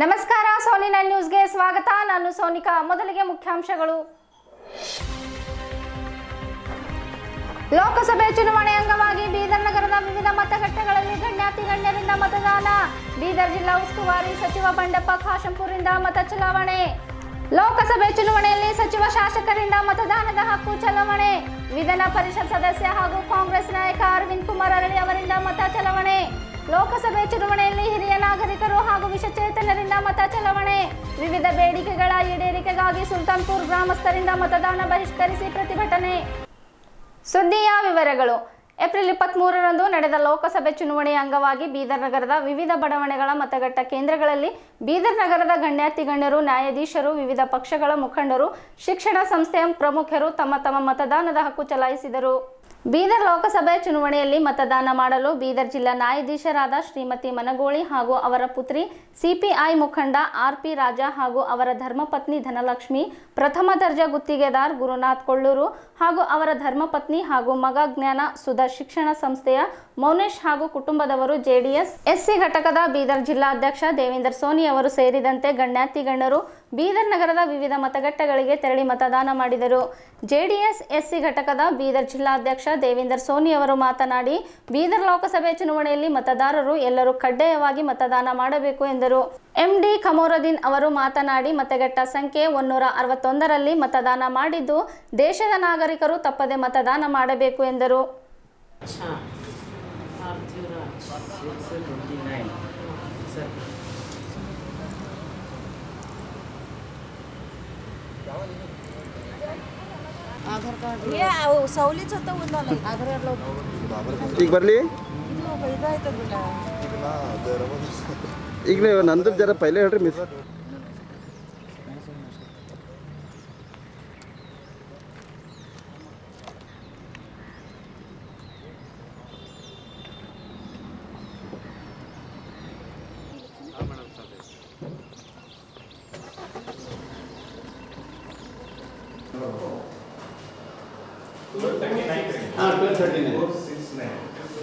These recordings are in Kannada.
ನಮಸ್ಕಾರ, ಸೋನಿನ ನ್ಯೂಸ್ಗೆ ಸ್ವಾಗತ. ನಾನು ಸೋನಿಕಾ. ಮೊದಲಿಗೆ ಮುಖ್ಯಾಂಶಗಳು. ಲೋಕಸಭೆ ಚುನಾವಣೆ ಅಂಗವಾಗಿ ಬೀದರ್ ನಗರದ ವಿವಿಧ ಮತಗಟ್ಟೆಗಳಲ್ಲಿ ಗಣ್ಯರಿಂದ ಮತದಾನ. ಬೀದರ್ ಜಿಲ್ಲಾ ಉಸ್ತುವಾರಿ ಸಚಿವ ಬಂಡೆಪ್ಪ ಖಾಶಂಪುರಿಂದ ಮತ ಚಲಾವಣೆ. ಲೋಕಸಭೆ ಚುನಾವಣೆಯಲ್ಲಿ ಸಚಿವ ಶಾಸಕರಿಂದ ಮತದಾನದ ಹಕ್ಕು ಚಲಾವಣೆ. ವಿಧಾನ ಪರಿಷತ್ ಸದಸ್ಯ ಹಾಗೂ ಕಾಂಗ್ರೆಸ್ ನಾಯಕ ಅರವಿಂದ್ ಕುಮಾರ್ ಅರಳಿ ಅವರಿಂದ ಮತ ಚಲಾವಣೆ. ಲೋಕಸಭೆ ಚುನಾವಣೆಯಲ್ಲಿ ಹಿರಿಯ ನಾಗರಿಕರು ಹಾಗೂ ವಿಷಚೇತನರಿಂದ ಮತ ಚಲಾವಣೆ. ವಿವಿಧ ಬೇಡಿಕೆಗಳ ಈಡೇರಿಕೆಗಾಗಿ ಸುಲ್ತಾನ್ಪುರ್ ಗ್ರಾಮಸ್ಥರಿಂದ ಮತದಾನ ಬಹಿಷ್ಕರಿಸಿ ಪ್ರತಿಭಟನೆ. ಸುದ್ದಿಯ ವಿವರಗಳು. ಏಪ್ರಿಲ್ 23ರಂದು ನಡೆದ ಲೋಕಸಭೆ ಚುನಾವಣೆಯ ಅಂಗವಾಗಿ ಬೀದರ್ ನಗರದ ವಿವಿಧ ಬಡಾವಣೆಗಳ ಮತಗಟ್ಟ ಕೇಂದ್ರಗಳಲ್ಲಿ ಬೀದರ್ ನಗರದ ಗಣ್ಯರು, ನ್ಯಾಯಾಧೀಶರು, ವಿವಿಧ ಪಕ್ಷಗಳ ಮುಖಂಡರು, ಶಿಕ್ಷಣ ಸಂಸ್ಥೆಯ ಪ್ರಮುಖರು ತಮ್ಮ ಮತದಾನದ ಹಕ್ಕು ಚಲಾಯಿಸಿದರು. ಬೀದರ್ ಲೋಕಸಭೆ ಚುನಾವಣೆಯಲ್ಲಿ ಮತದಾನ ಮಾಡಲು ಬೀದರ್ ಜಿಲ್ಲಾ ನ್ಯಾಯಾಧೀಶರಾದ ಶ್ರೀಮತಿ ಮನಗೋಳಿ ಹಾಗೂ ಅವರ ಪುತ್ರಿ ಸಿಪಿಐ ಮುಖಂಡ ಆರ್.ಪಿ. ರಾಜಾ ಹಾಗೂ ಅವರ ಧರ್ಮಪತ್ನಿ ಧನಲಕ್ಷ್ಮಿ, ಪ್ರಥಮ ದರ್ಜಾ ಗುತ್ತಿಗೆದಾರ್ ಗುರುನಾಥ್ ಕೊಳ್ಳೂರು ಹಾಗೂ ಅವರ ಧರ್ಮಪತ್ನಿ ಹಾಗೂ ಮಗ ಜ್ಞಾನ ಸುಧಾ ಶಿಕ್ಷಣ ಸಂಸ್ಥೆಯ ಮೌನೇಶ್ ಹಾಗೂ ಕುಟುಂಬದವರು, ಜೆಡಿಎಸ್ ಎಸ್ಸಿ ಘಟಕದ ಬೀದರ್ ಜಿಲ್ಲಾಧ್ಯಕ್ಷ ದೇವೇಂದ್ರ ಸೋನಿ ಅವರು ಸೇರಿದಂತೆ ಗಣ್ಯರು ಬೀದರ್ ನಗರದ ವಿವಿಧ ಮತಗಟ್ಟೆಗಳಿಗೆ ತೆರಳಿ ಮತದಾನ ಮಾಡಿದರು. ಜೆಡಿಎಸ್ ಎಸ್ಸಿ ಘಟಕದ ಬೀದರ್ ಜಿಲ್ಲಾಧ್ಯಕ್ಷ ದೇವೇಂದ್ರ ಸೋನಿ ಅವರು ಮಾತನಾಡಿ, ಬೀದರ್ ಲೋಕಸಭೆ ಚುನಾವಣೆಯಲ್ಲಿ ಮತದಾರರು ಎಲ್ಲರೂ ಕಡ್ಡಾಯವಾಗಿ ಮತದಾನ ಮಾಡಬೇಕು ಎಂದರು. ಎಂಡಿ ಖಮರುದ್ದೀನ್ ಅವರು ಮಾತನಾಡಿ, ಮತಗಟ್ಟ ಸಂಖ್ಯೆ 161ರಲ್ಲಿ ಮತದಾನ ಮಾಡಿದ್ದು ದೇಶದ ನಾಗರಿಕರು ತಪ್ಪದೆ ಮತದಾನ ಮಾಡಬೇಕು ಎಂದರು. आधार कार्ड सवलीच होतं उन्हाला आधार कार्ड ಈಗ ಬರಲಿ ಇದಾಯ್ತು ಬಿಡ ಈಗ ನೀವು ನಂದು ಜರ ಪೈಲೆ ಹೇಳ್ರಿ ಮಿಸ್.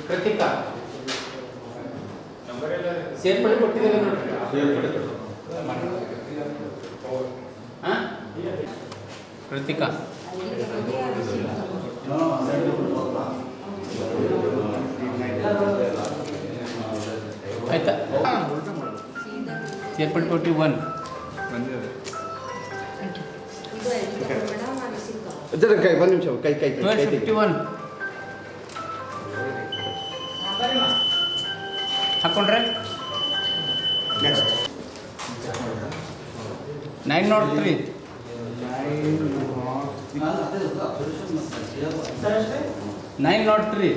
ಕೃತಿಕಾ ಸೇರ್ಪಡೆ ಕೊಟ್ಟಿದ್ದೇವೆ ನೋಡ್ರಿ. ಕೃತಿಕಾ ಆಯ್ತಾ? ಸೇರ್ಪಡೆ ಕೊಟ್ಟು 1 ಜರ ಕೈ ಒಂದು ನಿಮಿಷ ಕೈ 51 ಹಾಕೊಂಡ್ರೆ ನೆಕ್ಸ್ಟ್ 903 903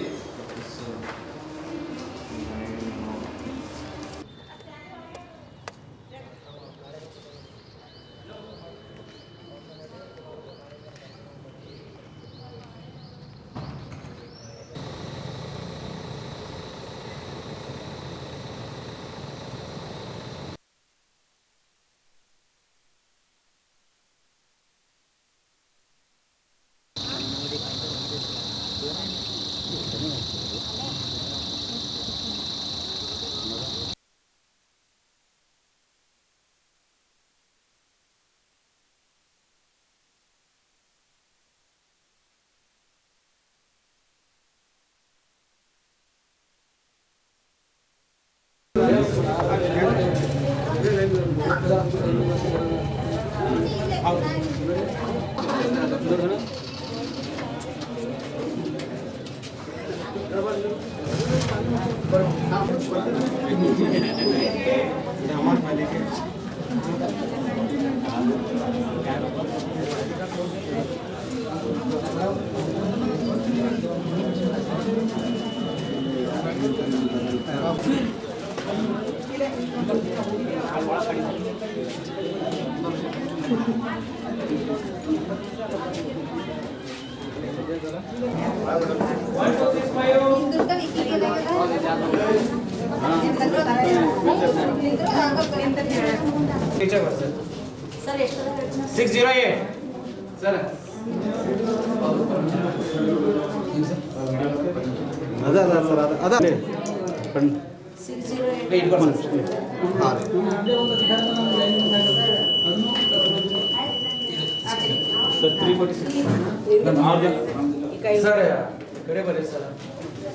608 ಸರ್ ಅದ ಸರ್ ಅದ ಇಟ್ಕೊಳ್ಳಿ ಸರ್ ಕಡೆ ಬರ್ರಿ ಸರ್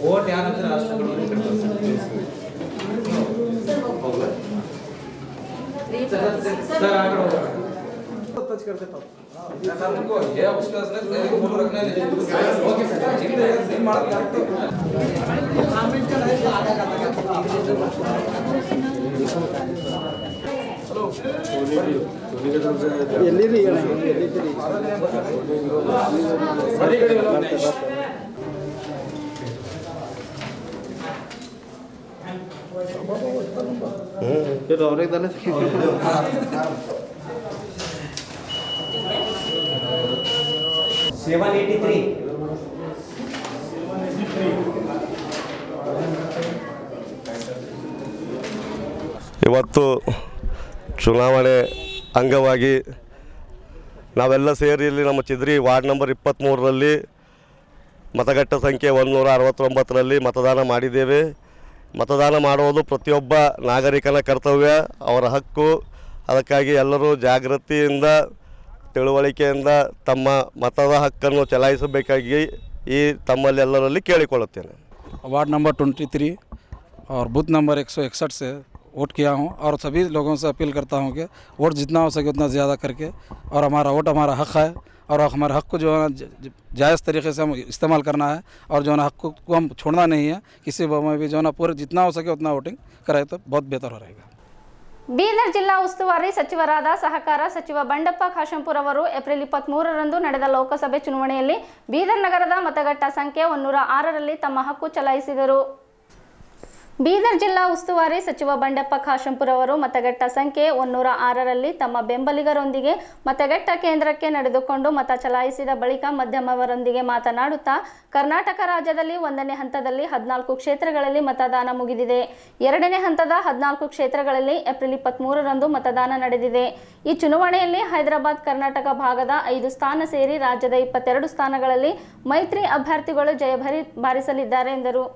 ಓಟ್ ಯಾರಂದ್ರೆ ರಾಷ್ಟ್ರಗಳು सर आगे होगा टच करते तो सर उनको ये उसका असर पहले फोन रखना है ओके सर जितने दिन मार करते कमेंट का है आधा का हेलो सोनी के तरफ से ಎಲ್ಲಿರಿ ಎಲ್ಲಿರಿ ಬರೀ ಕಡೆ फिर और एक दाने 783 ಇವತ್ತು ಚುನಾವಣೆ ಅಂಗವಾಗಿ ನಾವೆಲ್ಲ ಸೇರಿ ಇಲ್ಲಿ ನಮ್ಮ ಚಿದ್ರಿ ವಾರ್ಡ್ ನಂಬರ್ 23ರಲ್ಲಿ ಮತಗಟ್ಟೆ ಸಂಖ್ಯೆ 169ರಲ್ಲಿ ಮತದಾನ ಮಾಡಿದ್ದೇವೆ. ಮತದಾನ ಮಾಡುವುದು ಪ್ರತಿಯೊಬ್ಬ ನಾಗರಿಕನ ಕರ್ತವ್ಯ, ಅವರ ಹಕ್ಕು. ಅದಕ್ಕಾಗಿ ಎಲ್ಲರೂ ಜಾಗೃತಿಯಿಂದ ತಿಳುವಳಿಕೆಯಿಂದ ತಮ್ಮ ಮತದ ಹಕ್ಕನ್ನು ಚಲಾಯಿಸಬೇಕಾಗಿ ಈ ತಮ್ಮಲ್ಲಿ ಎಲ್ಲರಲ್ಲಿ ಕೇಳಿಕೊಳ್ಳುತ್ತೇನೆ. वार्ड नंबर 23 और बूथ नंबर 161 से वोट किया हूं और सभी लोगों से अपील करता हूं कि वोट जितना हो सके उतना ज़्यादा करके, और हमारा वोट हमारा हक़ है और हमारे हक़ को जो है जायज़ तरीके से हम इस्तेमाल करना है और जो है हक़ को हम छोड़ना नहीं है. किसी में भी जो है पूरे जितना हो सके उतना वोटिंग कराए तो बहुत बेहतर हो रहेगा. ಬೀದರ್ ಜಿಲ್ಲಾ ಉಸ್ತುವಾರಿ ಸಚಿವರಾದ ಸಹಕಾರ ಸಚಿವ ಬಂಡೆಪ್ಪ ಖಾಶೆಂಪೂರ್ ಅವರು ಏಪ್ರಿಲ್ 23ರಂದು ನಡೆದ ಲೋಕಸಭೆ ಚುನಾವಣೆಯಲ್ಲಿ ಬೀದರ್ ನಗರದ ಮತಗಟ್ಟೆ ಸಂಖ್ಯೆ 106ರಲ್ಲಿ ತಮ್ಮ ಹಕ್ಕು ಚಲಾಯಿಸಿದರು. ಬೀದರ್ ಜಿಲ್ಲಾ ಉಸ್ತುವಾರಿ ಸಚಿವ ಬಂಡೆಪ್ಪ ಖಾಶೆಂಪೂರ್ ಅವರು ಮತಗಟ್ಟೆ ಸಂಖ್ಯೆ 106ರಲ್ಲಿ ತಮ್ಮ ಬೆಂಬಲಿಗರೊಂದಿಗೆ ಮತಗಟ್ಟೆ ಕೇಂದ್ರಕ್ಕೆ ನಡೆದುಕೊಂಡು ಮತ ಚಲಾಯಿಸಿದ ಬಳಿಕ ಮಾಧ್ಯಮದವರೊಂದಿಗೆ ಮಾತನಾಡುತ್ತಾ, ಕರ್ನಾಟಕ ರಾಜ್ಯದಲ್ಲಿ 1ನೇ ಹಂತದಲ್ಲಿ 14 ಕ್ಷೇತ್ರಗಳಲ್ಲಿ ಮತದಾನ ಮುಗಿದಿದೆ. 2ನೇ ಹಂತದ 14 ಕ್ಷೇತ್ರಗಳಲ್ಲಿ ಏಪ್ರಿಲ್ 23ರಂದು ಮತದಾನ ನಡೆದಿದೆ. ಈ ಚುನಾವಣೆಯಲ್ಲಿ ಹೈದರಾಬಾದ್ ಕರ್ನಾಟಕ ಭಾಗದ 5 ಸ್ಥಾನ ಸೇರಿ ರಾಜ್ಯದ 22 ಸ್ಥಾನಗಳಲ್ಲಿ ಮೈತ್ರಿ ಅಭ್ಯರ್ಥಿಗಳು ಜಯಭರಿ ಬಾರಿಸಲಿದ್ದಾರೆ ಎಂದರು.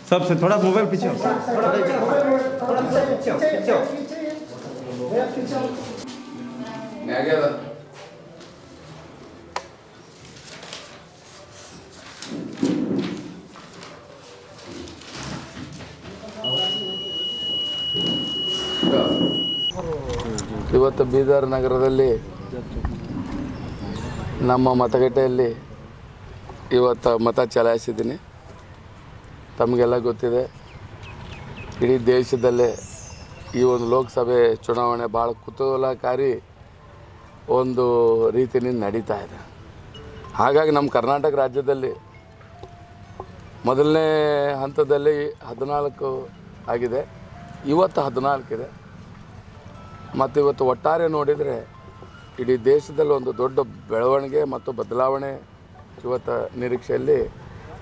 सबसे थोड़ा मोबाइल पीछे ಇವತ್ತು ಬೀದರ್ ನಗರದಲ್ಲಿ ನಮ್ಮ ಮತಗಟ್ಟೆಯಲ್ಲಿ ಇವತ್ತು ಮತ ಚಲಾಯಿಸಿದ್ದೀನಿ. ತಮಗೆಲ್ಲ ಗೊತ್ತಿದೆ, ಇಡೀ ದೇಶದಲ್ಲೇ ಈ ಒಂದು ಲೋಕಸಭೆ ಚುನಾವಣೆ ಭಾಳ ಕುತೂಹಲಕಾರಿ ಒಂದು ರೀತಿಯಿಂದ ನಡೀತಾ ಇದೆ. ಹಾಗಾಗಿ ನಮ್ಮ ಕರ್ನಾಟಕ ರಾಜ್ಯದಲ್ಲಿ ಮೊದಲನೇ ಹಂತದಲ್ಲಿ 14 ಆಗಿದೆ, ಇವತ್ತು 14 ಇದೆ. ಮತ್ತು ಇವತ್ತು ಒಟ್ಟಾರೆ ನೋಡಿದರೆ ಇಡೀ ದೇಶದಲ್ಲಿ ಒಂದು ದೊಡ್ಡ ಬೆಳವಣಿಗೆ ಮತ್ತು ಬದಲಾವಣೆ ಇವತ್ತು ನಿರೀಕ್ಷೆಯಲ್ಲಿ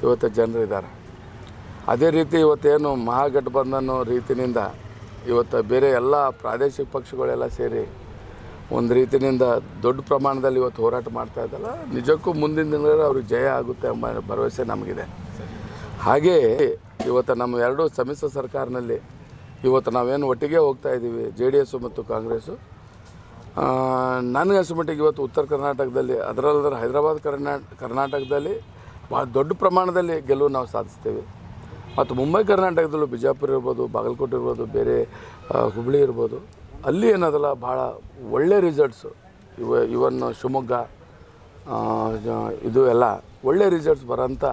ಇವತ್ತು ಜನರಿದ್ದಾರೆ. ಅದೇ ರೀತಿ ಇವತ್ತೇನು ಮಹಾಗಠಬಂಧನ ರೀತಿಯಿಂದ ಇವತ್ತು ಬೇರೆ ಎಲ್ಲ ಪ್ರಾದೇಶಿಕ ಪಕ್ಷಗಳೆಲ್ಲ ಸೇರಿ ಒಂದು ರೀತಿಯಿಂದ ದೊಡ್ಡ ಪ್ರಮಾಣದಲ್ಲಿ ಇವತ್ತು ಹೋರಾಟ ಮಾಡ್ತಾ ಇದ್ದಲ್ಲ, ನಿಜಕ್ಕೂ ಮುಂದಿನ ದಿನಗಳಲ್ಲಿ ಅವ್ರಿಗೆ ಜಯ ಆಗುತ್ತೆ ಎಂಬ ಭರವಸೆ ನಮಗಿದೆ. ಹಾಗೇ ಇವತ್ತು ನಮ್ಮ ಎರಡೂ ಸಮ್ಮಿಶ್ರ ಸರ್ಕಾರದಲ್ಲಿ ಇವತ್ತು ನಾವೇನು ಒಟ್ಟಿಗೆ ಹೋಗ್ತಾ ಇದ್ದೀವಿ, JDS ಮತ್ತು ಕಾಂಗ್ರೆಸ್ಸು. ನನಗನ್ಸೋ ಮಟ್ಟಿಗೆ ಇವತ್ತು ಉತ್ತರ ಕರ್ನಾಟಕದಲ್ಲಿ, ಅದರಲ್ಲದೆ ಹೈದರಾಬಾದ್ ಕರ್ನಾಟಕದಲ್ಲಿ ಭಾಳ ದೊಡ್ಡ ಪ್ರಮಾಣದಲ್ಲಿ ಗೆಲುವು ನಾವು ಸಾಧಿಸ್ತೇವೆ. ಮತ್ತು ಮುಂಬೈ ಕರ್ನಾಟಕದಲ್ಲೂ ಬಿಜಾಪುರ ಇರ್ಬೋದು, ಬಾಗಲಕೋಟೆ ಇರ್ಬೋದು, ಬೇರೆ ಹುಬ್ಬಳ್ಳಿ ಇರ್ಬೋದು, ಅಲ್ಲಿ ಏನದಲ್ಲ ಭಾಳ ಒಳ್ಳೆ ರಿಸಲ್ಟ್ಸು. ಇವನ್ ಶಿವಮೊಗ್ಗ ಇದು ಎಲ್ಲ ಒಳ್ಳೆ ರಿಸಲ್ಟ್ಸ್ ಬರೋಂಥ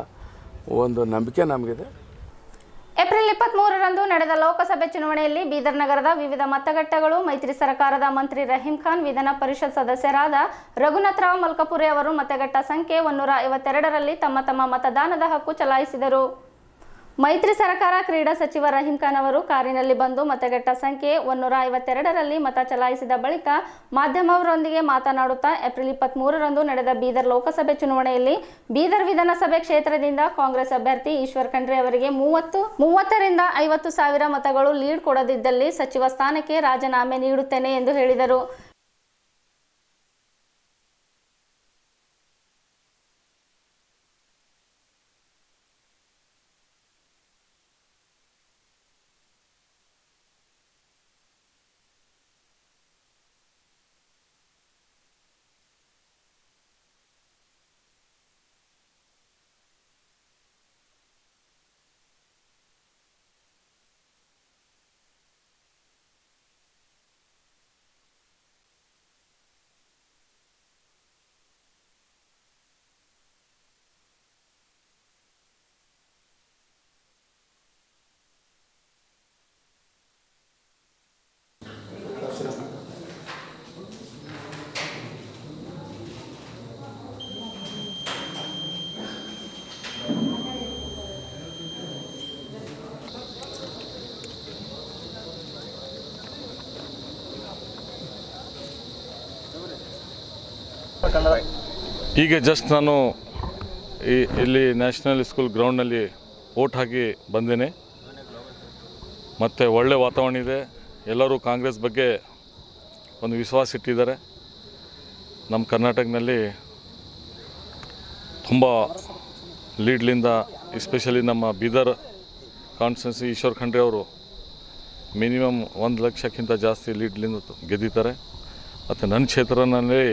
ಒಂದು ನಂಬಿಕೆ ನಮಗಿದೆ. ಏಪ್ರಿಲ್ 23ರಂದು ನಡೆದ ಲೋಕಸಭೆ ಚುನಾವಣೆಯಲ್ಲಿ ಬೀದರ್ ನಗರದ ವಿವಿಧ ಮತಗಟ್ಟೆಗಳು ಮೈತ್ರಿ ಸರ್ಕಾರದ ಮಂತ್ರಿ ರಹೀಂ ಖಾನ್, ವಿಧಾನ ಪರಿಷತ್ ಸದಸ್ಯರಾದ ರಘುನಾಥರಾವ್ ಮಲ್ಕಪುರಿ ಅವರು ಮತಗಟ್ಟ ಸಂಖ್ಯೆ 152ರಲ್ಲಿ ತಮ್ಮ ಮತದಾನದ ಹಕ್ಕು ಚಲಾಯಿಸಿದರು. ಮೈತ್ರಿ ಸರ್ಕಾರ ಕ್ರೀಡಾ ಸಚಿವ ರಹೀಂ ಖಾನ್ ಅವರು ಕಾರಿನಲ್ಲಿ ಬಂದು ಮತಗಟ್ಟ ಸಂಖ್ಯೆ 152ರಲ್ಲಿ ಮತ ಚಲಾಯಿಸಿದ ಬಳಿಕ ಮಾಧ್ಯಮದವರೊಂದಿಗೆ ಮಾತನಾಡುತ್ತಾ ಏಪ್ರಿಲ್ 23ರಂದು ನಡೆದ ಬೀದರ್ ಲೋಕಸಭೆ ಚುನಾವಣೆಯಲ್ಲಿ ಬೀದರ್ ವಿಧಾನಸಭೆ ಕ್ಷೇತ್ರದಿಂದ ಕಾಂಗ್ರೆಸ್ ಅಭ್ಯರ್ಥಿ ಈಶ್ವರ್ ಖಂಡ್ರೆ ಅವರಿಗೆ 30ರಿಂದ 50 ಸಾವಿರ ಮತಗಳು ಲೀಡ್ ಕೊಡದಿದ್ದಲ್ಲಿ ಸಚಿವ ಸ್ಥಾನಕ್ಕೆ ರಾಜೀನಾಮೆ ನೀಡುತ್ತೇನೆ ಎಂದು ಹೇಳಿದರು. ಈಗ ಜಸ್ಟ್ ನಾನು ಇಲ್ಲಿ ನ್ಯಾಷನಲ್ ಸ್ಕೂಲ್ ಗ್ರೌಂಡ್ನಲ್ಲಿ ವೋಟ್ ಹಾಕಿ ಬಂದೇನೆ. ಮತ್ತು ಒಳ್ಳೆ ವಾತಾವರಣ ಇದೆ. ಎಲ್ಲರೂ ಕಾಂಗ್ರೆಸ್ ಬಗ್ಗೆ ಒಂದು ವಿಶ್ವಾಸ ಇಟ್ಟಿದ್ದಾರೆ. ನಮ್ಮ ಕರ್ನಾಟಕದಲ್ಲಿ ತುಂಬ ಲೀಡ್ಲಿಂದ, ಎಸ್ಪೆಷಲಿ ನಮ್ಮ ಬೀದರ್ ಕಾನ್ಸ್ಟಿಟ್ಯೂನ್ಸಿ ಈಶ್ವರ್ ಖಂಡ್ರೆ ಅವರು ಮಿನಿಮಮ್ 1 ಲಕ್ಷಕ್ಕಿಂತ ಜಾಸ್ತಿ ಲೀಡ್ಲಿಂದ ಗೆದ್ದಿದ್ದಾರೆ. ಮತ್ತು ನನ್ನ ಕ್ಷೇತ್ರದಲ್ಲಿ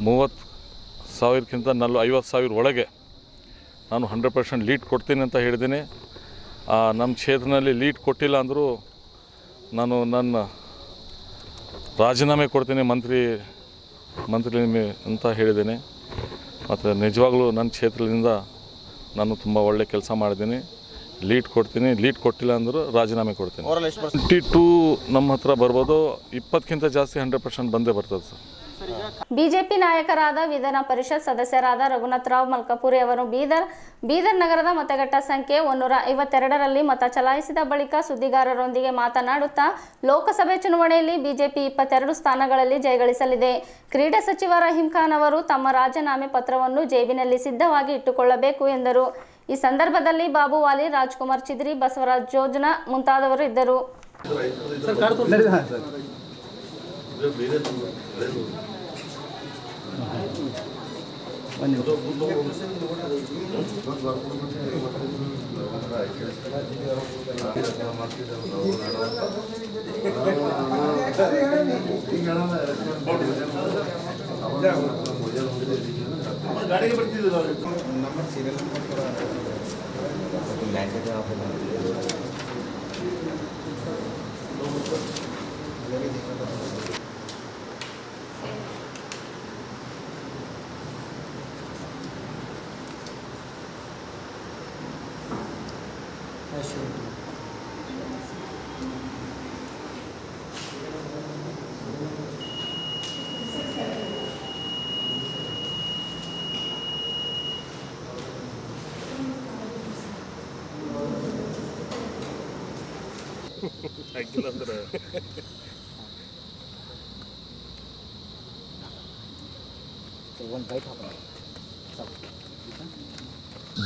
30,000ಕ್ಕಿಂತ 50,000 ಒಳಗೆ ನಾನು 100% ಲೀಡ್ ಕೊಡ್ತೀನಿ ಅಂತ ಹೇಳಿದ್ದೀನಿ. ನಮ್ಮ ಕ್ಷೇತ್ರದಲ್ಲಿ ಲೀಡ್ ಕೊಟ್ಟಿಲ್ಲ ಅಂದರೂ ನಾನು ನನ್ನ ರಾಜೀನಾಮೆ ಕೊಡ್ತೀನಿ ಮಂತ್ರಿ ಅಂತ ಹೇಳಿದ್ದೀನಿ. ಮತ್ತು ನಿಜವಾಗ್ಲೂ ನನ್ನ ಕ್ಷೇತ್ರದಿಂದ ನಾನು ತುಂಬ ಒಳ್ಳೆ ಕೆಲಸ ಮಾಡಿದ್ದೀನಿ. ಲೀಡ್ ಕೊಡ್ತೀನಿ, ಲೀಡ್ ಕೊಟ್ಟಿಲ್ಲ ಅಂದರೂ ರಾಜೀನಾಮೆ ಕೊಡ್ತೀನಿ. 22 ನಮ್ಮ ಹತ್ರ ಬರ್ಬೋದು, 20ಕ್ಕಿಂತ ಜಾಸ್ತಿ 100% ಬಂದೇ ಬರ್ತದೆ ಸರ್. ಬಿಜೆಪಿ ನಾಯಕರಾದ ವಿಧಾನ ಪರಿಷತ್ ಸದಸ್ಯರಾದ ರಘುನಾಥರಾವ್ ಮಲ್ಕಪುರಿ ಅವರು ಬೀದರ್ ನಗರದ ಮತಗಟ್ಟ ಸಂಖ್ಯೆ 152ರಲ್ಲಿ ಮತ ಚಲಾಯಿಸಿದ ಬಳಿಕ ಸುದ್ದಿಗಾರರೊಂದಿಗೆ ಮಾತನಾಡುತ್ತಾ ಲೋಕಸಭೆ ಚುನಾವಣೆಯಲ್ಲಿ ಬಿಜೆಪಿ 22 ಸ್ಥಾನಗಳಲ್ಲಿ ಜಯಗಳಿಸಲಿದೆ. ಕ್ರೀಡಾ ಸಚಿವ ರಹೀಂ ಖಾನ್ ಅವರು ತಮ್ಮ ರಾಜೀನಾಮೆ ಪತ್ರವನ್ನು ಜೇಬಿನಲ್ಲಿ ಸಿದ್ಧವಾಗಿ ಇಟ್ಟುಕೊಳ್ಳಬೇಕು ಎಂದರು. ಈ ಸಂದರ್ಭದಲ್ಲಿ ಬಾಬು ವಾಲಿ, ರಾಜ್ಕುಮಾರ್ ಚಿದ್ರಿ, ಬಸವರಾಜ್ ಜೋಜ್ನ ಮುಂತಾದವರು ಇದ್ದರು. ಗಾಡಿಗೆ ಬರ್ತಿದ್ದಿಲ್ಲ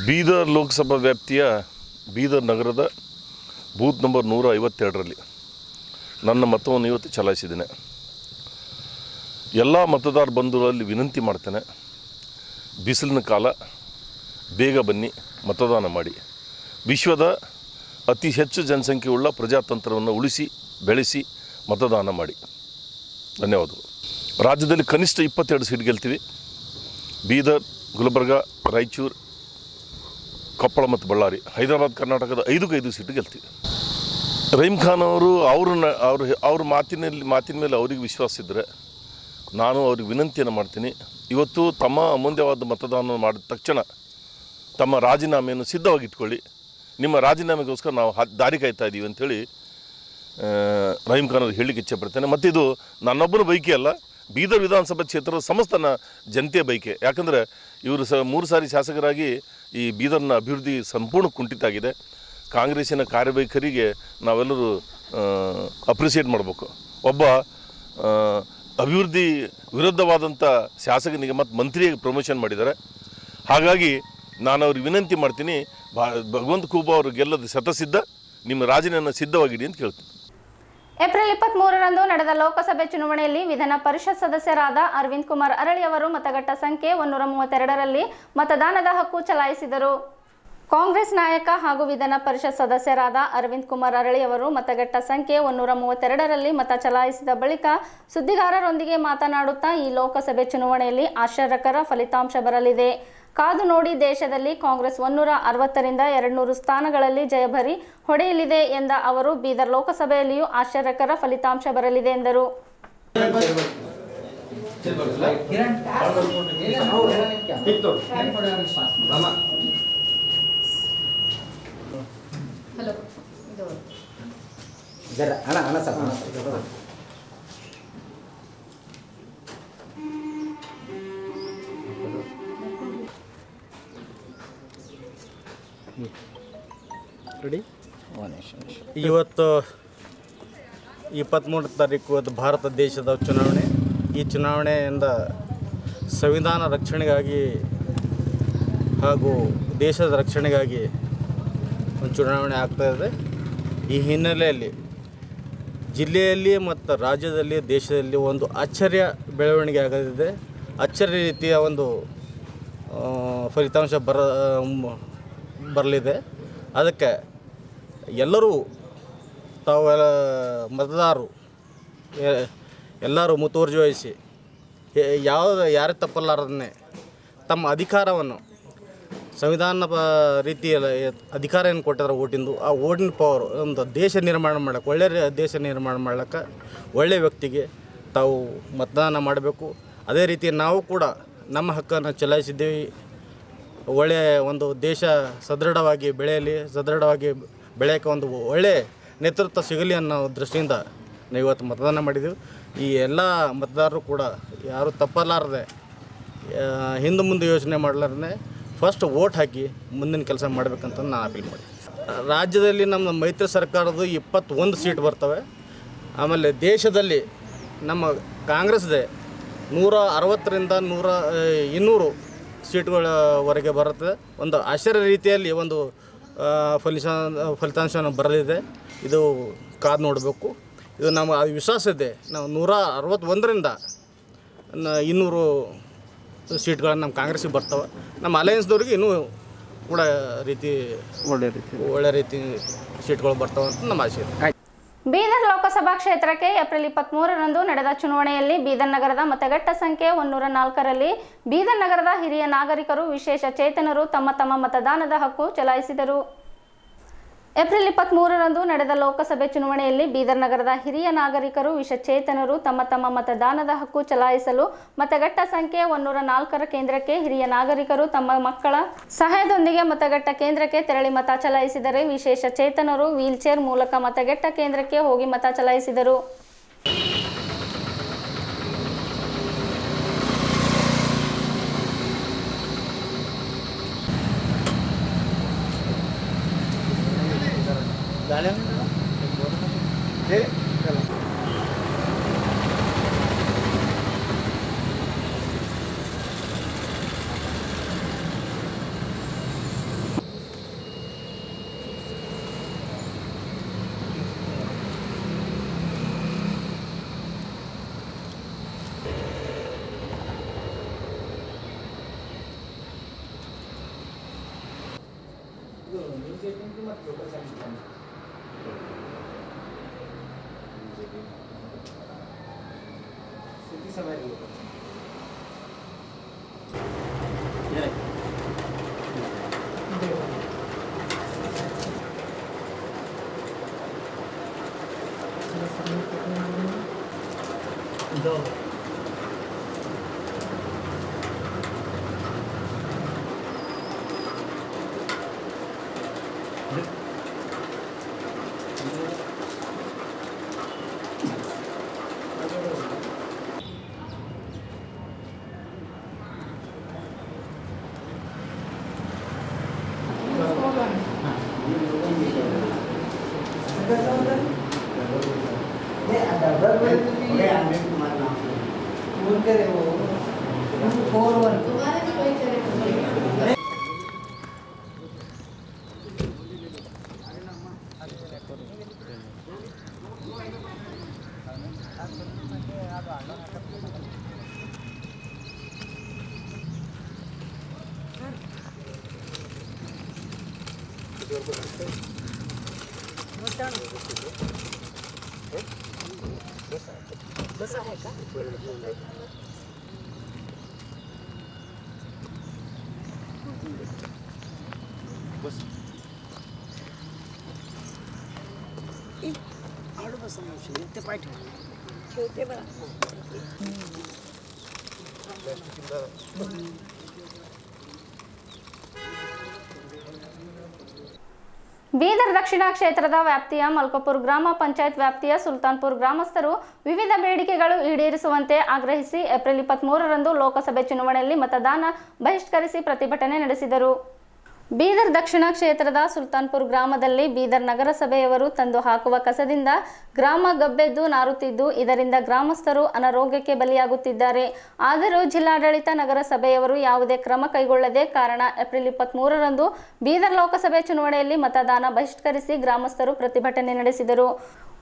ಬೀದರ್ ಲೋಕಸಭಾ ವ್ಯಾಪ್ತಿಯ ಬೀದರ್ ನಗರದ ಬೂತ್ ನಂಬರ್ 152ರಲ್ಲಿ ನನ್ನ ಮತವನ್ನು ಇವತ್ತು ಚಲಾಯಿಸಿದ್ದೇನೆ. ಎಲ್ಲ ಮತದಾರ ಬಂಧುಗಳಲ್ಲಿ ವಿನಂತಿ ಮಾಡ್ತೇನೆ, ಬಿಸಿಲಿನ ಕಾಲ, ಬೇಗ ಬನ್ನಿ ಮತದಾನ ಮಾಡಿ. ವಿಶ್ವದ ಅತಿ ಹೆಚ್ಚು ಜನಸಂಖ್ಯೆಯುಳ್ಳ ಪ್ರಜಾತಂತ್ರವನ್ನು ಉಳಿಸಿ ಬೆಳೆಸಿ ಮತದಾನ ಮಾಡಿ. ಧನ್ಯವಾದಗಳು. ರಾಜ್ಯದಲ್ಲಿ ಕನಿಷ್ಠ 22 ಸೀಟ್ ಗೆಲ್ತೀವಿ. ಬೀದರ್, ಗುಲ್ಬರ್ಗ, ರಾಯಚೂರು, ಕೊಪ್ಪಳ ಮತ್ತು ಬಳ್ಳಾರಿ, ಹೈದರಾಬಾದ್, ಕರ್ನಾಟಕದ 5 ಸೀಟು ಗೆಲ್ತೀವಿ. ರಹೀಂ ಖಾನ್ ಅವರು ಅವ್ರ ಮಾತಿನ ಮೇಲೆ ಅವ್ರಿಗೆ ವಿಶ್ವಾಸ ಇದ್ದರೆ ನಾನು ಅವ್ರಿಗೆ ವಿನಂತಿಯನ್ನು ಮಾಡ್ತೀನಿ. ಇವತ್ತು ತಮ್ಮ ಅಮೂಲ್ಯವಾದ ಮತದಾನ ಮಾಡಿದ ತಕ್ಷಣ ತಮ್ಮ ರಾಜೀನಾಮೆಯನ್ನು ಸಿದ್ಧವಾಗಿಟ್ಕೊಳ್ಳಿ. ನಿಮ್ಮ ರಾಜೀನಾಮೆಗೋಸ್ಕರ ನಾವು ದಾರಿ ಕಾಯ್ತಾ ಇದ್ದೀವಿ ಅಂಥೇಳಿ ರಹೀಮ್ ಖಾನ್ ಅವ್ರು ಹೇಳಲಿಕ್ಕೆ ಇಚ್ಛೆಪಡ್ತೇನೆ. ಮತ್ತು ಇದು ನನ್ನೊಬ್ಬನ ಬೈಕಿ ಅಲ್ಲ, ಬೀದರ್ ವಿಧಾನಸಭಾ ಕ್ಷೇತ್ರದ ಸಮಸ್ತ ಜನತೆಯ ಬೈಕೆ. ಯಾಕಂದರೆ ಇವರು 3 ಸಾರಿ ಶಾಸಕರಾಗಿ ಈ ಬೀದರ್ನ ಅಭಿವೃದ್ಧಿ ಸಂಪೂರ್ಣ ಕುಂಠಿತ ಆಗಿದೆ. ಕಾಂಗ್ರೆಸ್ಸಿನ ಕಾರ್ಯವೈಖರಿಗೆ ನಾವೆಲ್ಲರೂ ಅಪ್ರಿಷಿಯೇಟ್ ಮಾಡಬೇಕು. ಒಬ್ಬ ಅಭಿವೃದ್ಧಿ ವಿರುದ್ಧವಾದಂಥ ಶಾಸಕನಿಗೆ ಮತ್ತು ಮಂತ್ರಿಗೆ ಪ್ರಮೋಷನ್ ಮಾಡಿದ್ದಾರೆ. ಹಾಗಾಗಿ ನಾನು ಅವ್ರಿಗೆ ವಿನಂತಿ ಮಾಡ್ತೀನಿ, ಭಗವಂತ ಖೂಬಾ ಅವರು ಗೆಲ್ಲದ ಶತಸಿದ್ಧ, ನಿಮ್ಮ ರಾಜೀನಾಮೆ ಸಿದ್ಧವಾಗಿಡಿ ಅಂತ ಕೇಳ್ತೀನಿ. ಏಪ್ರಿಲ್ 23ರಂದು ನಡೆದ ಲೋಕಸಭೆ ಚುನಾವಣೆಯಲ್ಲಿ ವಿಧಾನ ಪರಿಷತ್ ಸದಸ್ಯರಾದ ಅರವಿಂದ್ ಕುಮಾರ್ ಅರಳಿ ಅವರು ಮತಗಟ್ಟ ಸಂಖ್ಯೆ 132ರಲ್ಲಿ ಮತದಾನದ ಹಕ್ಕು ಚಲಾಯಿಸಿದರು. ಕಾಂಗ್ರೆಸ್ ನಾಯಕ ಹಾಗೂ ವಿಧಾನ ಪರಿಷತ್ ಸದಸ್ಯರಾದ ಅರವಿಂದ್ ಕುಮಾರ್ ಅರಳಿ ಅವರು ಮತಗಟ್ಟ ಸಂಖ್ಯೆ 132ರಲ್ಲಿ ಮತ ಚಲಾಯಿಸಿದ ಬಳಿಕ ಸುದ್ದಿಗಾರರೊಂದಿಗೆ ಮಾತನಾಡುತ್ತಾ ಈ ಲೋಕಸಭೆ ಚುನಾವಣೆಯಲ್ಲಿ ಆಶ್ಚರ್ಯಕರ ಫಲಿತಾಂಶ ಬರಲಿದೆ, ಕಾದು ನೋಡಿ, ದೇಶದಲ್ಲಿ ಕಾಂಗ್ರೆಸ್ 160ರಿಂದ 200 ಸ್ಥಾನಗಳಲ್ಲಿ ಜಯಭರಿ ಹೊಡೆಯಲಿದೆ ಎಂದ ಅವರು ಬೀದರ್ ಲೋಕಸಭೆಯಲ್ಲಿಯೂ ಆಶ್ಚರ್ಯಕರ ಫಲಿತಾಂಶ ಬರಲಿದೆ ಎಂದರು. ಇವತ್ತು 23 ತಾರೀಕು ಭಾರತ ದೇಶದ ಚುನಾವಣೆ. ಈ ಚುನಾವಣೆಯಿಂದ ಸಂವಿಧಾನ ರಕ್ಷಣೆಗಾಗಿ ಹಾಗೂ ದೇಶದ ರಕ್ಷಣೆಗಾಗಿ ಒಂದು ಚುನಾವಣೆ ಆಗ್ತಾಯಿದೆ. ಈ ಹಿನ್ನೆಲೆಯಲ್ಲಿ ಜಿಲ್ಲೆಯಲ್ಲಿ ಮತ್ತು ರಾಜ್ಯದಲ್ಲಿ, ದೇಶದಲ್ಲಿ ಒಂದು ಆಶ್ಚರ್ಯ ಬೆಳವಣಿಗೆ ಆಗಲಿದೆ. ಆಶ್ಚರ್ಯ ರೀತಿಯ ಒಂದು ಫಲಿತಾಂಶ ಬರಲಿದೆ. ಅದಕ್ಕೆ ಎಲ್ಲರೂ ತಾವೆಲ್ಲ ಮತದಾರರು ಎಲ್ಲರೂ ಮುತುವರ್ಜಿ ವಹಿಸಿ ಯಾರೇ ತಪ್ಪಲಾರದನ್ನೇ ತಮ್ಮ ಅಧಿಕಾರವನ್ನು ಸಂವಿಧಾನ ರೀತಿಯಲ್ಲಿ ಅಧಿಕಾರ ಏನು ಕೊಟ್ಟಿದ್ದಾರೆ ಓಟಿಂದು, ಆ ಓಟಿನ ಪವರ್ ಒಂದು ದೇಶ ನಿರ್ಮಾಣ ಮಾಡೋಕ್ಕೆ, ಒಳ್ಳೆಯ ದೇಶ ನಿರ್ಮಾಣ ಮಾಡೋಕ್ಕೆ ಒಳ್ಳೆಯ ವ್ಯಕ್ತಿಗೆ ತಾವು ಮತದಾನ ಮಾಡಬೇಕು. ಅದೇ ರೀತಿ ನಾವು ಕೂಡ ನಮ್ಮ ಹಕ್ಕನ್ನು ಚಲಾಯಿಸಿದ್ದೀವಿ. ಒಳ್ಳೆಯ ಒಂದು ದೇಶ ಸದೃಢವಾಗಿ ಬೆಳೆಯೋಕ್ಕೆ ಒಂದು ಒಳ್ಳೆಯ ನೇತೃತ್ವ ಸಿಗಲಿ ಅನ್ನೋ ದೃಷ್ಟಿಯಿಂದ ನಾವು ಇವತ್ತು ಮತದಾನ ಮಾಡಿದ್ದೀವಿ. ಈ ಎಲ್ಲ ಮತದಾರರು ಕೂಡ ಯಾರು ತಪ್ಪಲಾರದೆ, ಹಿಂದೆ ಮುಂದೆ ಯೋಚನೆ ಮಾಡಲಾರದೆ ಫಸ್ಟ್ ವೋಟ್ ಹಾಕಿ ಮುಂದಿನ ಕೆಲಸ ಮಾಡಬೇಕಂತ ನಾನು ಅಪೀಲ್ ಮಾಡಿ. ರಾಜ್ಯದಲ್ಲಿ ನಮ್ಮ ಮೈತ್ರಿ ಸರ್ಕಾರದ್ದು 21 ಸೀಟ್ ಬರ್ತವೆ. ಆಮೇಲೆ ದೇಶದಲ್ಲಿ ನಮ್ಮ ಕಾಂಗ್ರೆಸ್ದೇ 160ರಿಂದ 200 ಸೀಟ್ಗಳವರೆಗೆ ಬರುತ್ತೆ. ಒಂದು ಆಶ್ಚರ್ಯ ರೀತಿಯಲ್ಲಿ ಒಂದು ಫಲಿತಾಂಶವನ್ನು ಬರಲಿದೆ. ಇದು ಕಾದು ನೋಡಬೇಕು. ಇದು ನಮ್ಮ ವಿಶ್ವಾಸ ಇದೆ, ನಾವು 161ರಿಂದ 200 ಸೀಟ್ಗಳನ್ನು ನಮ್ಮ ಕಾಂಗ್ರೆಸ್ಸಿಗೆ ಬರ್ತವೆ. ನಮ್ಮ ಅಲಯನ್ಸ್ದವ್ರಿಗೆ ಇನ್ನೂ ಕೂಡ ಒಳ್ಳೆ ರೀತಿ ಸೀಟ್ಗಳು ಬರ್ತವೆ ಅಂತ ನಮ್ಮ ಆಸೆ ಇದೆ. ಬೀದರ್ ಲೋಕಸಭಾ ಕ್ಷೇತ್ರಕ್ಕೆ ಏಪ್ರಿಲ್ 23ರಂದು ನಡೆದ ಚುನಾವಣೆಯಲ್ಲಿ ಬೀದರ್ ನಗರದ ಮತಗಟ್ಟ ಸಂಖ್ಯೆ 104ರಲ್ಲಿ ಬೀದರ್ ನಗರದ ಹಿರಿಯ ನಾಗರಿಕರು, ವಿಶೇಷ ಚೇತನರು ತಮ್ಮ ಮತದಾನದ ಹಕ್ಕು ಚಲಾಯಿಸಿದರು. ಏಪ್ರಿಲ್ 23ರಂದು ನಡೆದ ಲೋಕಸಭೆ ಚುನಾವಣೆಯಲ್ಲಿ ಬೀದರ್ ನಗರದ ಹಿರಿಯ ನಾಗರಿಕರು, ವಿಶೇಷಚೇತನರು ತಮ್ಮ ಮತದಾನದ ಹಕ್ಕು ಚಲಾಯಿಸಲು ಮತಗಟ್ಟ ಸಂಖ್ಯೆ 104ರ ಕೇಂದ್ರಕ್ಕೆ ಹಿರಿಯ ನಾಗರಿಕರು ತಮ್ಮ ಮಕ್ಕಳ ಸಹಾಯದೊಂದಿಗೆ ಮತಗಟ್ಟ ಕೇಂದ್ರಕ್ಕೆ ತೆರಳಿ ಮತ ಚಲಾಯಿಸಿದರೆ, ವಿಶೇಷ ಚೇತನರು ವೀಲ್ಚೇರ್ ಮೂಲಕ ಮತಗಟ್ಟ ಕೇಂದ್ರಕ್ಕೆ ಹೋಗಿ ಮತ ಚಲಾಯಿಸಿದರು. ಬೀದರ್ ದಕ್ಷಿಣ ಕ್ಷೇತ್ರದ ವ್ಯಾಪ್ತಿಯ ಮಲ್ಕಾಪುರ ಗ್ರಾಮ ಪಂಚಾಯತ್ ವ್ಯಾಪ್ತಿಯ ಸುಲ್ತಾನ್ಪುರ ಗ್ರಾಮಸ್ಥರು ವಿವಿಧ ಬೇಡಿಕೆಗಳು ಈಡೇರಿಸುವಂತೆ ಆಗ್ರಹಿಸಿ ಏಪ್ರಿಲ್ 23ರಂದು ಲೋಕಸಭೆ ಚುನಾವಣೆಯಲ್ಲಿ ಮತದಾನ ಬಹಿಷ್ಕರಿಸಿ ಪ್ರತಿಭಟನೆ ನಡೆಸಿದರು. ಬೀದರ್ ದಕ್ಷಿಣ ಕ್ಷೇತ್ರದ ಸುಲ್ತಾನ್ಪುರ ಗ್ರಾಮದಲ್ಲಿ ಬೀದರ್ ನಗರಸಭೆಯವರು ತಂದು ಹಾಕುವ ಕಸದಿಂದ ಗ್ರಾಮ ಗಬ್ಬೆದ್ದು ನಾರುತ್ತಿದ್ದು ಇದರಿಂದ ಗ್ರಾಮಸ್ಥರು ಅನಾರೋಗ್ಯಕ್ಕೆ ಬಲಿಯಾಗುತ್ತಿದ್ದಾರೆ. ಆದರೂ ಜಿಲ್ಲಾಡಳಿತ ನಗರಸಭೆಯವರು ಯಾವುದೇ ಕ್ರಮ ಕೈಗೊಳ್ಳದೆ ಕಾರಣ ಏಪ್ರಿಲ್ 23ರಂದು ಬೀದರ್ ಲೋಕಸಭೆ ಚುನಾವಣೆಯಲ್ಲಿ ಮತದಾನ ಬಹಿಷ್ಕರಿಸಿ ಗ್ರಾಮಸ್ಥರು ಪ್ರತಿಭಟನೆ ನಡೆಸಿದರು.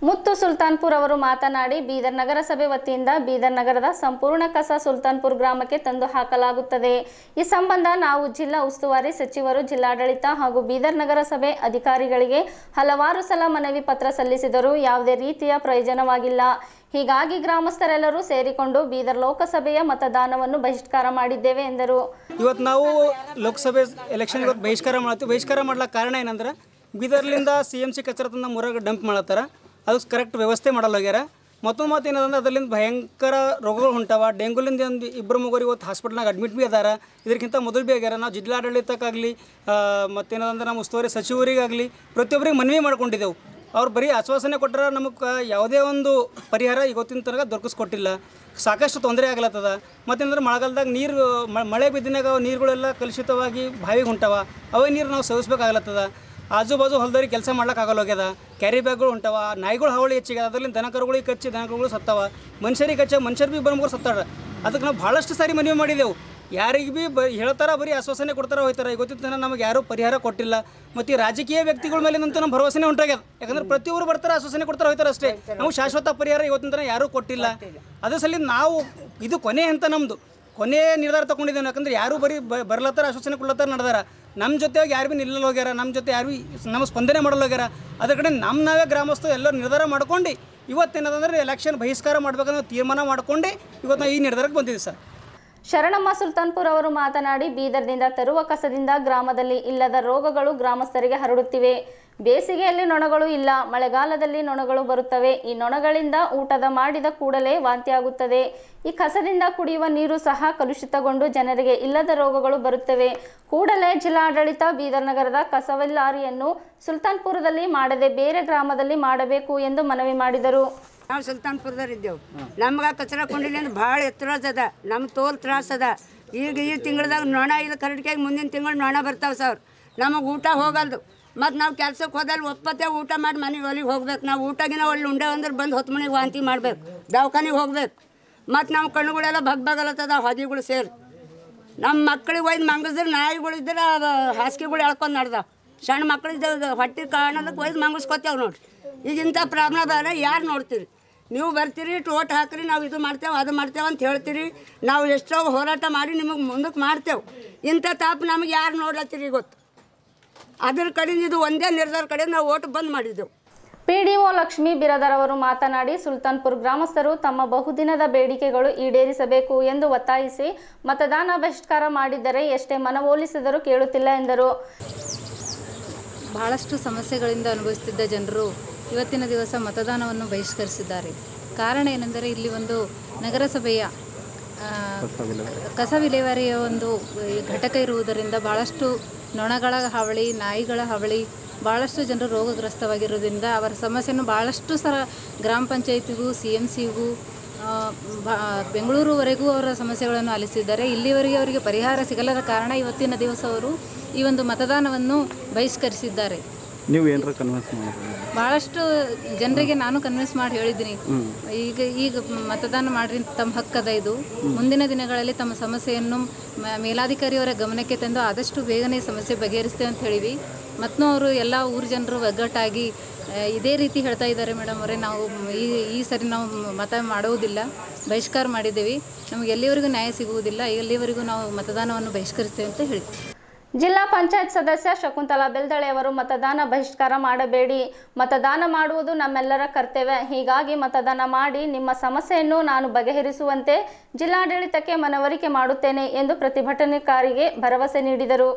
ಮುತ್ತು ಸುಲ್ತಾನ್ಪುರ್ ಅವರು ಮಾತನಾಡಿ, ಬೀದರ್ ನಗರಸಭೆ ವತಿಯಿಂದ ಬೀದರ್ ನಗರದ ಸಂಪೂರ್ಣ ಕಸ ಸುಲ್ತಾನ್ಪುರ್ ಗ್ರಾಮಕ್ಕೆ ತಂದು ಹಾಕಲಾಗುತ್ತದೆ. ಈ ಸಂಬಂಧ ನಾವು ಜಿಲ್ಲಾ ಉಸ್ತುವಾರಿ ಸಚಿವರು, ಜಿಲ್ಲಾಡಳಿತ ಹಾಗೂ ಬೀದರ್ ನಗರಸಭೆ ಅಧಿಕಾರಿಗಳಿಗೆ ಹಲವಾರು ಸಲ ಮನವಿ ಪತ್ರ ಸಲ್ಲಿಸಿದರೂ ಯಾವುದೇ ರೀತಿಯ ಪ್ರಯೋಜನವಾಗಿಲ್ಲ. ಹೀಗಾಗಿ ಗ್ರಾಮಸ್ಥರೆಲ್ಲರೂ ಸೇರಿಕೊಂಡು ಬೀದರ್ ಲೋಕಸಭೆಯ ಮತದಾನವನ್ನು ಬಹಿಷ್ಕಾರ ಮಾಡಿದ್ದೇವೆ ಎಂದರು. ಇವತ್ತು ನಾವು ಲೋಕಸಭೆ ಎಲೆಕ್ಷನ್ ಇವತ್ತು ಬಹಿಷ್ಕಾರ ಮಾಡ್ತೀವಿ. ಬಹಿಷ್ಕಾರ ಮಾಡ್ಲಿಕ್ಕೆ ಕಾರಣ ಏನಂದ್ರೆ ಬೀದರ್ಲಿಂದ CMC ಕಚರ ತಂದು ಮೂರಾಗ ಡಂಪ್ ಮಾಡತ್ತಾರ. ಅದು ಕರೆಕ್ಟ್ ವ್ಯವಸ್ಥೆ ಮಾಡಲ್ಲ ಹೋಗ್ಯಾರ. ಮತ್ತೊಂದು ಮಾತು ಏನದಂದ್ರೆ ಅದರಿಂದ ಭಯಂಕರ ರೋಗಗಳು ಹೊಂಟಾವ. ಡೆಂಗುಲಿಂದ ಒಂದು 2 ಮೂವರು ಇವತ್ತು ಹಾಸ್ಪಿಟ್ಲ್ನಾಗ ಅಡ್ಮಿಟ್ ಭೀ ಅದಾರ. ಇದಕ್ಕಿಂತ ಮೊದಲು ಭೀ ಆಗ್ಯಾರ. ನಾವು ಜಿಲ್ಲಾಡಳಿತಕ್ಕಾಗಲಿ ಮತ್ತೇನದಂದ್ರೆ ನಮ್ಮ ಉಸ್ತುವಾರಿ ಸಚಿವರಿಗಾಗಲಿ ಪ್ರತಿಯೊಬ್ಬರಿಗೆ ಮನವಿ ಮಾಡ್ಕೊಂಡಿದ್ದೆವು. ಅವ್ರು ಬರೀ ಆಶ್ವಾಸನೆ ಕೊಟ್ಟರೆ ನಮಗೆ ಯಾವುದೇ ಒಂದು ಪರಿಹಾರ ಇವತ್ತಿನ ತನಕ ದೊರಕಿಸ್ಕೊಟ್ಟಿಲ್ಲ. ಸಾಕಷ್ಟು ತೊಂದರೆ ಆಗ್ಲತ್ತದ. ಮತ್ತೇನಂದ್ರೆ ಮಳೆಗಾಲದಾಗ ನೀರು ಮಳೆ ಬಿದ್ದಿನಾಗ ನೀರುಗಳೆಲ್ಲ ಕಲುಷಿತವಾಗಿ ಬಾವಿಗೆ ಹೊಂಟಾವ. ಅವೇ ನೀರು ನಾವು ಸೇವಿಸ್ಬೇಕಾಗ್ಲತ್ತದ. ಆಜು ಬಾಜು ಹೊಲದವ್ರಿಗೆ ಕೆಲಸ ಮಾಡ್ಲಿಕ್ಕಾಗಲ್ಲ ಹೋಗ್ಯದ. ಕ್ಯಾರಿ ಬ್ಯಾಗ್ಗಳು ಹೊಂಟಾವ. ನಾಯಿಗಳು ಹಾವಳಿ ಹೆಚ್ಚಿಗೆ ಅದರಲ್ಲಿ ದನಕರುಗಳಿಗೆ ಕಚ್ಚಿ ದನಕರುಗಳು ಸತ್ತಾವ. ಮನುಷ್ಯರಿಗೆ ಕಚ್ಚ ಮನುಷ್ಯರು ಭೀ 2 ಸತ್ತಾರ. ಅದಕ್ಕೆ ನಾವು ಭಾಳಷ್ಟು ಸಾರಿ ಮನವಿ ಮಾಡಿದೆವು. ಯಾರಿಗೆ ಭೀ ಹೇಳ್ತಾರ, ಬರೀ ಆಶ್ವಾಸನೆ ಕೊಡ್ತಾರ ಹೋಗ್ತಾರೆ. ಇವತ್ತಿನ ತನಕ ನಮಗೆ ಯಾರೂ ಪರಿಹಾರ ಕೊಟ್ಟಿಲ್ಲ. ಮತ್ತು ಈ ರಾಜಕೀಯ ವ್ಯಕ್ತಿಗಳ ಮೇಲಿನಂತೂ ನಮ್ಮ ಭರವಸೆನೇ ಹೊಂಟಾಗ್ಯದ. ಯಾಕಂದ್ರೆ ಪ್ರತಿಯೊಬ್ಬರು ಬರ್ತಾರೆ, ಆಶ್ವಾಸನೆ ಕೊಡ್ತಾರೆ ಹೋಗ್ತಾರೆ ಅಷ್ಟೇ. ನಾವು ಶಾಶ್ವತ ಪರಿಹಾರ ಇವತ್ತಿನ ತನಕ ಯಾರೂ ಕೊಟ್ಟಿಲ್ಲ. ಅದೇ ಸಲ ನಾವು ಇದು ಕೊನೆ ಹಂತ, ನಮ್ಮದು ಕೊನೆ ನಿರ್ಧಾರ ತೊಗೊಂಡಿದ್ದೇವೆ. ಯಾಕಂದ್ರೆ ಯಾರೂ ಬರೀ ಬರ್ಲತ್ತಾರ, ಆಶ್ವಾಸನೆ ಕೊಡ್ಲತ್ತಾರ ನಡೆದಾರ. ನಮ್ಮ ಜೊತೆಯಾಗಿ ಯಾರು ಭೀ ನಿಲ್ಲಲು ಹೋಗ್ಯಾರ. ನಮ್ಮ ಜೊತೆ ಯಾರು ಭೀ ನಮ್ಮ ಸ್ಪಂದನೆ ಮಾಡಲು ಹೋಗ್ಯಾರ. ಅದ್ರ ಕಡೆ ನಾವೇ ಗ್ರಾಮಸ್ಥರು ಎಲ್ಲರೂ ನಿರ್ಧಾರ ಮಾಡ್ಕೊಂಡು ಇವತ್ತೇನದಂದ್ರೆ ಎಲೆಕ್ಷನ್ ಬಹಿಷ್ಕಾರ ಮಾಡ್ಬೇಕನ್ನೋ ತೀರ್ಮಾನ ಮಾಡ್ಕೊಂಡು ಇವತ್ತು ನಾವು ಈ ನಿರ್ಧಾರಕ್ಕೆ ಬಂದಿದ್ದೀವಿ ಸರ್. ಶರಣಮ್ಮ ಸುಲ್ತಾನ್ಪುರ್ ಅವರು ಮಾತನಾಡಿ, ಬೀದರ್ನಿಂದ ತರುವ ಕಸದಿಂದ ಗ್ರಾಮದಲ್ಲಿ ಇಲ್ಲದ ರೋಗಗಳು ಗ್ರಾಮಸ್ಥರಿಗೆ ಹರಡುತ್ತಿವೆ. ಬೇಸಿಗೆಯಲ್ಲಿ ನೊಣಗಳು ಇಲ್ಲ, ಮಳೆಗಾಲದಲ್ಲಿ ನೊಣಗಳು ಬರುತ್ತವೆ. ಈ ನೊಣಗಳಿಂದ ಊಟದ ಮಾಡಿದ ಕೂಡಲೇ ವಾಂತಿಯಾಗುತ್ತದೆ. ಈ ಕಸದಿಂದ ಕುಡಿಯುವ ನೀರು ಸಹ ಕಲುಷಿತಗೊಂಡು ಜನರಿಗೆ ಇಲ್ಲದ ರೋಗಗಳು ಬರುತ್ತವೆ. ಕೂಡಲೇ ಜಿಲ್ಲಾಡಳಿತ ಬೀದರ್ ನಗರದ ಕಸವಿಲ್ಲಾರಿಯನ್ನು ಸುಲ್ತಾನ್ಪುರದಲ್ಲಿ ಮಾಡದೆ ಬೇರೆ ಗ್ರಾಮದಲ್ಲಿ ಮಾಡಬೇಕು ಎಂದು ಮನವಿ ಮಾಡಿದರು. ನಾವು ಸುಲ್ತಾನ್ಪುರದವ್ರು ಇದ್ದೆವು. ನಮ್ಗೆ ಕಚರ ಕೊಂಡಿಲ್ಲ ಭಾಳ ಎತ್ತರದ, ನಮ್ಮ ತೋಲ್ ತ್ರಾಸದ. ಈಗ ಈ ತಿಂಗಳದಾಗ ನೊಣ ಇಲ್ಲ, ಕರಡಿಕೆಗೆ ಮುಂದಿನ ತಿಂಗಳು ನೊಣ ಬರ್ತಾವೆ ಸರ್. ನಮಗೆ ಊಟ ಹೋಗಲ್ದು. ಮತ್ತು ನಾವು ಕೆಲ್ಸಕ್ಕೆ ಹೋದಲ್ಲಿ ಒಪ್ಪತ್ತೆ ಊಟ ಮಾಡಿ ಮನೆಗೆ ಒಲಿಗೆ ಹೋಗ್ಬೇಕು. ನಾವು ಊಟಗಿನ ಒಳ್ಳೆ ಉಂಡೆ ಅಂದ್ರೆ ಬಂದು ಹೊತ್ತು ಮನೆಗೆ ವಾಂತಿ ಮಾಡ್ಬೇಕು, ದವಾಖಾನಿಗೆ ಹೋಗ್ಬೇಕು. ಮತ್ತು ನಮ್ಮ ಕಣ್ಣುಗಳೆಲ್ಲ ಬಗ್ಬಗಲತ್ತದ ಹೊದಿಗಳು ಸೇರಿ. ನಮ್ಮ ಮಕ್ಳಿಗೆ ಒಯ್ದು ಮಂಗಿಸಿದ್ರೆ ನಾಯಿಗಳಿದ್ರೆ ಹಾಸಿಗೆಗಳು ಎಳ್ಕೊಂಡು ನಡ್ದಾವ. ಸಣ್ಣ ಮಕ್ಳಿದ್ದ ಹೊಟ್ಟೆ ಕಾಣೋದಕ್ಕೆ ಒಯ್ದು ಮಂಗಿಸ್ಕೊತೇವೆ ನೋಡ್ರಿ. ಈಗ ಇಂಥ ಪ್ರಾಬ್ಲಮ್ ಬೇರೆ ಯಾರು ನೋಡ್ತೀರಿ? ನೀವು ಬರ್ತೀರಿ, ಟೋಟ್ ಹಾಕ್ರಿ, ನಾವು ಇದು ಮಾಡ್ತೇವೆ ಅದು ಮಾಡ್ತೇವೆ ಅಂತ ಹೇಳ್ತೀರಿ. ನಾವು ಎಷ್ಟೋ ಹೋರಾಟ ಮಾಡಿ ನಿಮಗೆ ಮುಂದಕ್ಕೆ ಮಾಡ್ತೇವೆ. ಇಂಥ ತಾಪು ನಮಗೆ ಯಾರು ನೋಡ್ಲತ್ತೀರಿ ಗೊತ್ತು. ಅದ್ರ ಕಡೆಯಿಂದ ಇದು ಒಂದೇ ನಿರ್ಧಾರ ಕಡೆ ನಾವು ಓಟ್ ಬಂದ್ ಮಾಡಿದ್ದೆವು. PDO ಲಕ್ಷ್ಮೀ ಬಿರಾದರ್ ಅವರು ಮಾತನಾಡಿ, ಸುಲ್ತಾನ್ಪುರ್ ಗ್ರಾಮಸ್ಥರು ತಮ್ಮ ಬಹುದಿನದ ಬೇಡಿಕೆಗಳು ಈಡೇರಿಸಬೇಕು ಎಂದು ಒತ್ತಾಯಿಸಿ ಮತದಾನ ಬಹಿಷ್ಕಾರ ಮಾಡಿದ್ದರೆ ಎಷ್ಟೇ ಮನವೊಲಿಸಿದರೂ ಕೇಳುತ್ತಿಲ್ಲ ಎಂದರು. ಬಹಳಷ್ಟು ಸಮಸ್ಯೆಗಳಿಂದ ಅನುಭವಿಸುತ್ತಿದ್ದ ಜನರು ಇವತ್ತಿನ ದಿವಸ ಮತದಾನವನ್ನು ಬಹಿಷ್ಕರಿಸಿದ್ದಾರೆ. ಕಾರಣ ಏನೆಂದರೆ ಇಲ್ಲಿ ಒಂದು ನಗರಸಭೆಯ ಕಸ ವಿಲೇವಾರಿಯ ಒಂದು ಘಟಕ ಇರುವುದರಿಂದ ಭಾಳಷ್ಟು ನೊಣಗಳ ಹಾವಳಿ, ನಾಯಿಗಳ ಹಾವಳಿ, ಭಾಳಷ್ಟು ಜನರು ರೋಗಗ್ರಸ್ತವಾಗಿರೋದ್ರಿಂದ ಅವರ ಸಮಸ್ಯೆಯನ್ನು ಭಾಳಷ್ಟು ಸಲ ಗ್ರಾಮ ಪಂಚಾಯತಿಗೂ CMCಗೂ ಬೆಂಗಳೂರುವರೆಗೂ ಅವರ ಸಮಸ್ಯೆಗಳನ್ನು ಆಲಿಸಿದ್ದಾರೆ. ಇಲ್ಲಿವರೆಗೆ ಅವರಿಗೆ ಪರಿಹಾರ ಸಿಗಲ್ಲದ ಕಾರಣ ಇವತ್ತಿನ ದಿವಸ ಅವರು ಈ ಒಂದು ಮತದಾನವನ್ನು ಬಹಿಷ್ಕರಿಸಿದ್ದಾರೆ. ನೀವು ಏನಾರ ಕನ್ವಿನ್ಸ್ ಮಾಡ್ಬೋದು? ಭಾಳಷ್ಟು ಜನರಿಗೆ ನಾನು ಕನ್ವಿನ್ಸ್ ಮಾಡಿ ಹೇಳಿದ್ದೀನಿ. ಈಗ ಮತದಾನ ಮಾಡ್ರಿ, ತಮ್ಮ ಹಕ್ಕದ ಇದು. ಮುಂದಿನ ದಿನಗಳಲ್ಲಿ ತಮ್ಮ ಸಮಸ್ಯೆಯನ್ನು ಮೇಲಾಧಿಕಾರಿಯವರ ಗಮನಕ್ಕೆ ತಂದು ಆದಷ್ಟು ಬೇಗನೆ ಸಮಸ್ಯೆ ಬಗೆಹರಿಸ್ತೇವೆ ಅಂತ ಹೇಳಿವಿ. ಮತ್ತು ಅವರು ಎಲ್ಲ ಊರ ಜನರು ಒಗ್ಗಟ್ಟಾಗಿ ಇದೇ ರೀತಿ ಹೇಳ್ತಾ ಇದ್ದಾರೆ ಮೇಡಮ್ ಅವರೇ, ನಾವು ಈ ಸರಿ ನಾವು ಮತ ಮಾಡುವುದಿಲ್ಲ, ಬಹಿಷ್ಕಾರ ಮಾಡಿದ್ದೀವಿ, ನಮಗೆ ಎಲ್ಲಿವರೆಗೂ ನ್ಯಾಯ ಸಿಗುವುದಿಲ್ಲ, ಎಲ್ಲಿವರೆಗೂ ನಾವು ಮತದಾನವನ್ನು ಬಹಿಷ್ಕರಿಸ್ತೇವೆ ಅಂತ ಹೇಳ್ತೀವಿ. ಜಿಲ್ಲಾ ಪಂಚಾಯತ್ ಸದಸ್ಯ ಶಕುಂತಲಾ ಬೆಲ್ದಳೆ ಅವರು ಮತದಾನ ಬಹಿಷ್ಕಾರ ಮಾಡಬೇಡಿ, ಮತದಾನ ಮಾಡುವುದು ನಮ್ಮೆಲ್ಲರ ಕರ್ತವ್ಯ, ಹೀಗಾಗಿ ಮತದಾನ ಮಾಡಿ ನಿಮ್ಮ ಸಮಸ್ಯೆಯನ್ನು ನಾನು ಬಗೆಹರಿಸುವಂತೆ ಜಿಲ್ಲಾಡಳಿತಕ್ಕೆ ಮನವರಿಕೆ ಮಾಡುತ್ತೇನೆ ಎಂದು ಪ್ರತಿಭಟನಾಕಾರರಿಗೆ ಭರವಸೆ ನೀಡಿದರು.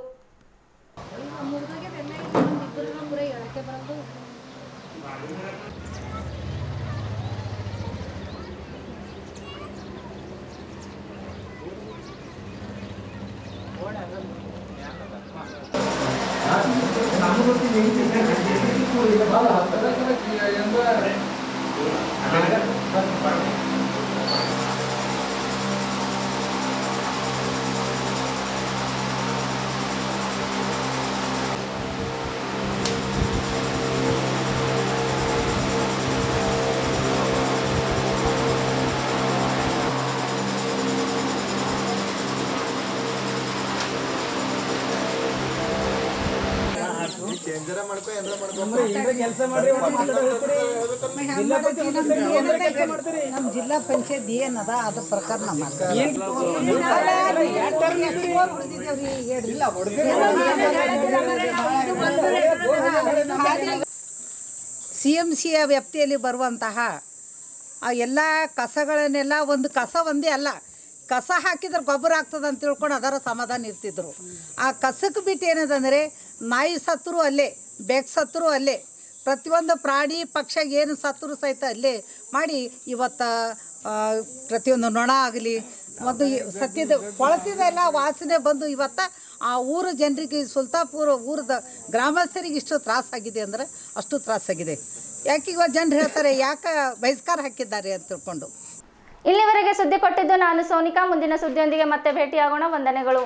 ನಮ್ಮ ಜಿಲ್ಲಾ ಪಂಚಾಯತ್ ಏನದ ಅದ್ರ ಪ್ರಕಾರ ನಮ್ಮ CMCಯ ವ್ಯಾಪ್ತಿಯಲ್ಲಿ ಬರುವಂತಹ ಆ ಎಲ್ಲ ಕಸಗಳನ್ನೆಲ್ಲ ಒಂದು ಕಸ ಒಂದೇ ಅಲ್ಲ, ಕಸ ಹಾಕಿದ್ರೆ ಗೊಬ್ಬರ ಆಗ್ತದೆ ಅಂತ ತಿಳ್ಕೊಂಡು ಅದರ ಸಮಾಧಾನ ಇರ್ತಿದ್ರು. ಆ ಕಸಕ್ಕೆ ಬಿಟ್ಟು ಏನದಂದರೆ ನಾಯಿ ಸತ್ತರೂ ಅಲ್ಲೇ, ಬೆಕ್ಕು ಸತ್ತರೂ ಅಲ್ಲೇ, ಪ್ರತಿಯೊಂದು ಪ್ರಾಣಿ ಪಕ್ಷಿಗೆ ಏನು ಸತ್ತರೂ ಸಹಿತ ಅಲ್ಲೇ ಮಾಡಿ ಇವತ್ತು ಪ್ರತಿಯೊಂದು ನೊಣ ಆಗಲಿ ಒಂದು ಸತ್ಯದ ಕೊಳತಿದೆಲ್ಲ ವಾಸನೆ ಬಂದು ಇವತ್ತು ಆ ಊರ ಜನರಿಗೆ ಸುಲ್ತಾಪುರ ಊರದ ಗ್ರಾಮಸ್ಥರಿಗೆ ಇಷ್ಟು ತ್ರಾಸಾಗಿದೆ ಅಂದರೆ ಅಷ್ಟು ತ್ರಾಸಾಗಿದೆ. ಯಾಕೆ ಇವತ್ತು ಜನರು ಹೇಳ್ತಾರೆ ಯಾಕೆ ಬಹಿಷ್ಕಾರ ಹಾಕಿದ್ದಾರೆ ಅಂತ ತಿಳ್ಕೊಂಡು. ಇಲ್ಲಿವರೆಗೆ ಸುದ್ದಿ ಕೊಟ್ಟಿದ್ದು ನಾನು ಸೋನಿಕಾ. ಮುಂದಿನ ಸುದ್ದಿಯೊಂದಿಗೆ ಮತ್ತೆ ಭೇಟಿಯಾಗೋಣ. ವಂದನೆಗಳು.